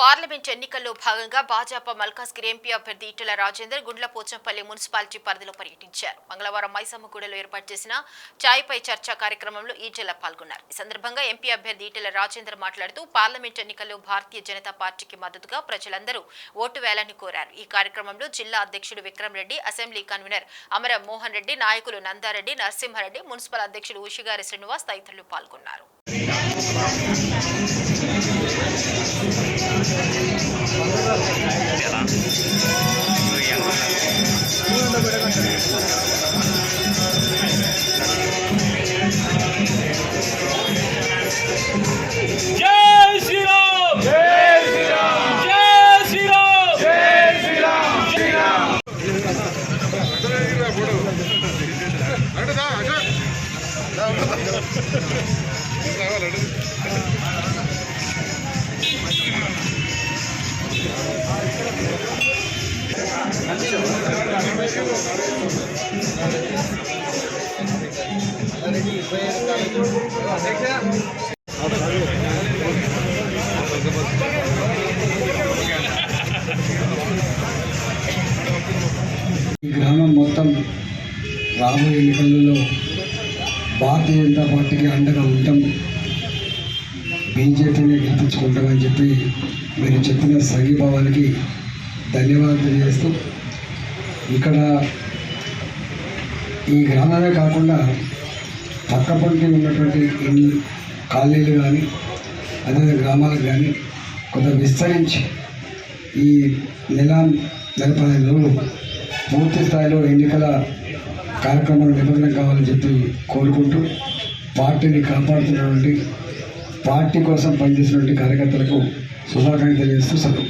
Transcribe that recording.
Parliament ఎన్నికల్లో భాగంగా Bhajapa Malkajgiri MP అభ్యర్థి ఈటెల రాజేందర్ గుండ్లపోచంపల్లి మున్సిపాలిటీ పరిధిలో పర్యటించారు. మంగళవారం మైసమ్మగూడలో ఏర్పాటు చేసిన చాయ్పై చర్చ కార్యక్రమంలో ఈటెల పాల్గొన్నారు. ఈ సందర్భంగా ఎంపీ అభ్యర్థి ఈటెల రాజేందర్ మాట్లాడుతూ పార్లమెంట్ ఎన్నికల్లో భారతీయ జనతా పార్టీకి మద్దతుగా ప్రజలందరూ ఓటు వేయాలని కోరారు. ఈ కార్యక్రమంలో జిల్లా అధ్యక్షుడు విక్రమ్ రెడ్డి, అసెంబ్లీ కన్వీనర్ అమర మోహన్ రెడ్డి, నాయకులు నందారెడ్డి, నరసింహారెడ్డి, మున్సిపల్ అధ్యక్షుడు ఉషిగారి శ్రీనివాస్ తదితరులు పాల్గొన్నారు. గ్రామం మొత్తం రాబోయే ఎన్నికలలో భారతీయ జనతా పార్టీకి అండగా ఉంటాం, బీజేపీని గెలిపించుకుంటామని చెప్పి మీరు చెప్పిన సంఘీభావానికి ధన్యవాదాలు తెలియజేస్తూ, ఇక్కడ ఈ గ్రామమే కాకుండా పక్కపొంటి ఉన్నటువంటి ఎన్ని కాలనీలు కానీ అదే గ్రామాలకు కానీ కొంత విస్తరించి ఈ నెల 15 రోజులు పూర్తి స్థాయిలో ఎన్నికల కార్యక్రమాలు నిమగ్నం కావాలని చెప్పి కోరుకుంటూ, పార్టీని కాపాడుతున్నటువంటి, పార్టీ కోసం పనిచేసినటువంటి కార్యకర్తలకు శుభాకాంక్షలు తెలియజేస్తూ సెలవు.